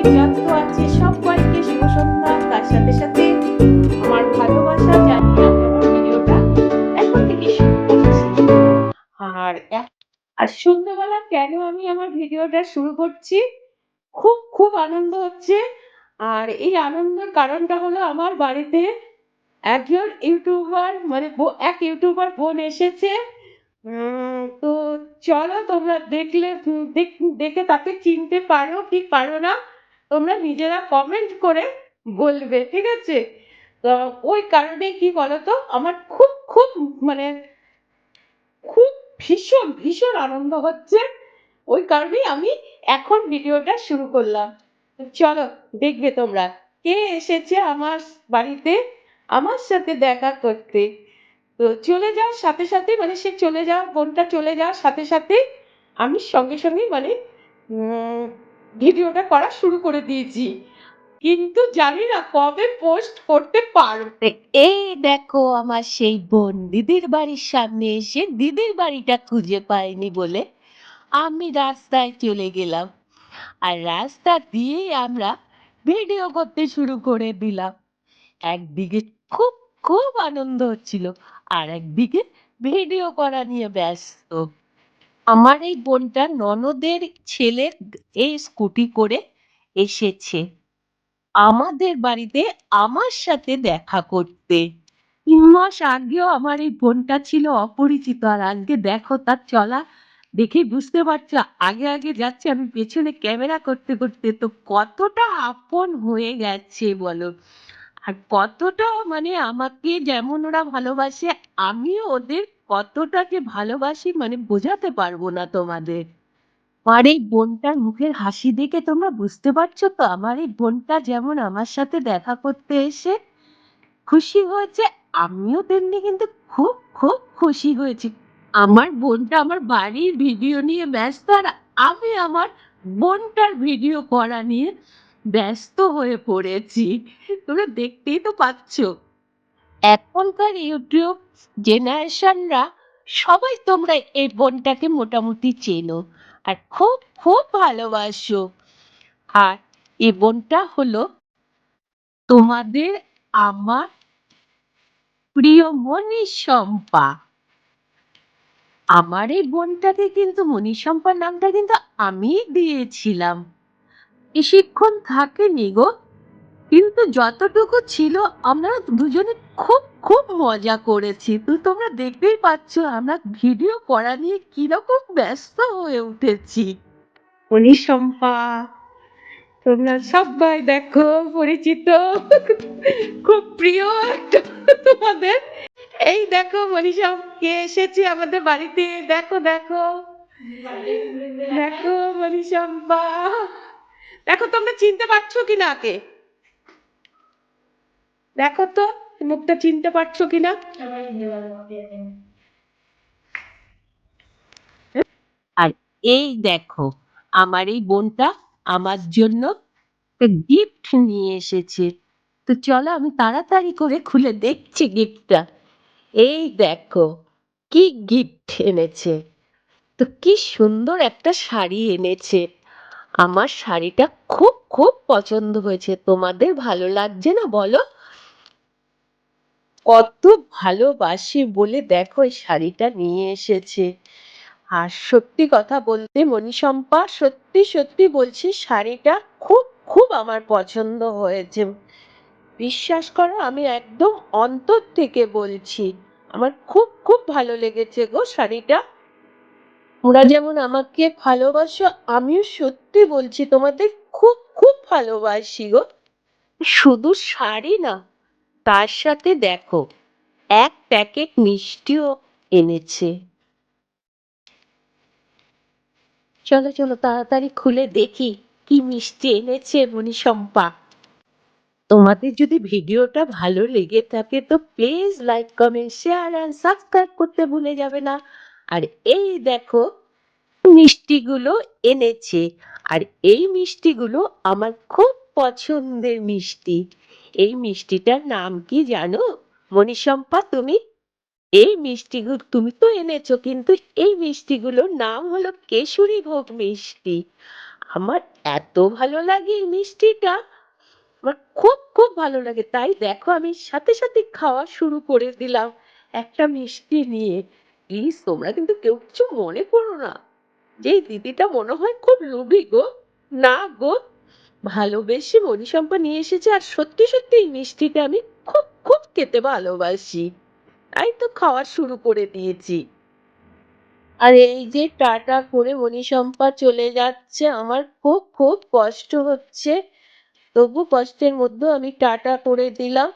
অভিজাত আছে সবাইকে শুভ সন্ধ্যা। তার সাথে সাথে আমার ভালোবাসা জানিয়ে আমি আমার ভিডিওটা এখন থেকে শুরু করছি। আর আর সন্ধ্যাবেলা কেন আমি আমার ভিডিওটা শুরু করছি? খুব আনন্দ হচ্ছে। আর এই আনন্দের কারণটা হলো আমার বাড়িতে একজন ইউটিউবার মানে এক ইউটিউবার বোন এসেছে। তো চলো তোমরা দেখলে দেখে তাকে চিনতে পারো কি পারো না তোমরা নিজেরা কমেন্ট করে বলবে, ঠিক আছে? তো ওই কারণে কি বলতো আমার খুব মানে খুব ভীষণ আনন্দ হচ্ছে। ওই কারণেই আমি এখন ভিডিওটা শুরু করলাম। তো চলো দেখবে তোমরা কে এসেছে আমার বাড়িতে আমার সাথে দেখা করতে। তো চলে যাওয়ার সাথে সাথে মানে সে চলে যাওয়া বোনটা চলে যাওয়ার সাথে সাথে আমি সঙ্গে মানে উম, ভিডিওটা করা শুরু করে দিয়েছি, কিন্তু জানি না কবে পোস্ট করতে পারবে। এই দেখো আমার সেই বোন দিদির বাড়ির সামনে এসে দিদির বাড়িটা খুঁজে পাইনি বলে আমি রাস্তায় চলে গেলাম। আর রাস্তা দিয়েই আমরা ভিডিও করতে শুরু করে দিলাম। একদিকে খুব খুব আনন্দ হচ্ছিল, আর একদিকে ভিডিও করা নিয়ে ব্যস্ত। আমার এই বোনটা ননদের ছেলের এই স্কুটি করে এসেছে আমাদের বাড়িতে আমার সাথে দেখা করতে। ৩ মাস আগেও আমার এই বোনটা ছিল অপরিচিত, আর আজকে দেখো তার চলা দেখেই বুঝতে পারছো। আগে আগে যাচ্ছে, আমি পেছনে ক্যামেরা করতে করতে, তো কতটা আপন হয়ে গেছে বলো। আর কতটা মানে আমাকে যেমন ওরা ভালোবাসে আমিও ওদের কতটা যে ভালোবাসি মানে বোঝাতে পারবো না তোমাদের। আমার এই বোনটার মুখের হাসি দেখে তোমরা বুঝতে পারছো তো আমার এই বোনটা যেমন আমার সাথে দেখা করতে এসে খুশি হয়েছে, আমিও তেমনি কিন্তু খুব খুশি হয়েছি। আমার বোনটা আমার বাড়ির ভিডিও নিয়ে ব্যস্ত, আর আমি আমার বোনটার ভিডিও করা নিয়ে ব্যস্ত হয়ে পড়েছি। তোমরা দেখতেই তো পাচ্ছ এখনকার ইউটিউব জেনারেশনরা সবাই তোমরা এই বোনটাকে মোটামুটি চেনো আর খুব ভালোবাসো। আর এই বোনটা হলো তোমাদের আমার প্রিয় মণিশম্পা। আমার এই বোনটাকে কিন্তু মণিশম্পার নামটা কিন্তু আমিই দিয়েছিলাম। বেশিক্ষণ থাকেনি গো, কিন্তু যতটুকু ছিল আমরা দুজনে খুব মজা করেছি। তো তোমরা দেখতেই পাচ্ছ আমরা ভিডিও করা নিয়ে কিরকম ব্যস্ত হয়ে উঠেছি। মণিশম্পা তোমরা সবাই দেখো পরিচিত, খুব প্রিয় একটা তোমাদের। এই দেখো মনীষা কে এসেছে আমাদের বাড়িতে, দেখো দেখো দেখো মনীষাম্পা। দেখো তোমরা চিনতে পারছো কিনা কে, দেখো তো মুখটা চিনতে পারছো কিনা। আর এই দেখো আমার এই বোনটা আমার জন্য গিফট নিয়ে এসেছে। তো চলো আমি তাড়াতাড়ি করে খুলে দেখছি গিফটটা। এই দেখো কি গিফট এনেছে। তো কি সুন্দর একটা শাড়ি এনেছে। আমার শাড়িটা খুব পছন্দ হয়েছে, তোমাদের ভালো লাগছে না বলো? কত ভালোবাসি বলে দেখো এই শাড়িটা নিয়ে এসেছে। আর সত্যি কথা বলতে মণিশম্পা সত্যি বলছি শাড়িটা খুব আমার পছন্দ হয়েছে। বিশ্বাস করো আমি একদম অন্তর থেকে বলছি আমার খুব ভালো লেগেছে গো শাড়িটা। ওরা যেমন আমাকে ভালোবাসো আমিও সত্যি বলছি তোমাদের খুব ভালোবাসি গো। শুধু শাড়ি না, তার সাথে দেখো এক প্যাকেট মিষ্টিও এনেছে। চলো তাড়াতাড়ি খুলে দেখি কি মিষ্টি এনেছে মণিশম্পা। তোমাদের যদি ভিডিওটা ভালো লেগে থাকে তো প্লিজ লাইক কমেন্ট শেয়ার আর সাবস্ক্রাইব করতে ভুলে যাবে না। আর এই দেখো মিষ্টিগুলো এনেছে, আর এই মিষ্টিগুলো আমার খুব পছন্দের মিষ্টি। এই মিষ্টিটার নাম কি জানো মণিশম্পা তুমি? এই মিষ্টিগুলো তুমি তো এনেছো, কিন্তু এই মিষ্টিগুলোর নাম হলো কেশরী ভোগ মিষ্টি। আমার এত ভালো লাগে এই মিষ্টিটা, আমার খুব খুব ভালো লাগে। তাই দেখো আমি সাথে সাথে খাওয়া শুরু করে দিলাম একটা মিষ্টি নিয়ে। প্লিজ তোমরা কিন্তু কেউ কিছু মনে করো না, যে এই দিদিটা মনে হয় খুব লোভী গো। না গো, ভালোবেসে মণিশম্পা নিয়ে এসেছে, আর সত্যি সত্যি এই মিষ্টিটা আমি খুব খুব খেতে ভালোবাসি, তাই তো খাওয়া শুরু করে দিয়েছি। আর এই যে টাটা করে মণিশম্পা চলে যাচ্ছে, আমার খুব খুব কষ্ট হচ্ছে, তবু কষ্টের মধ্যেও আমি টাটা করে দিলাম।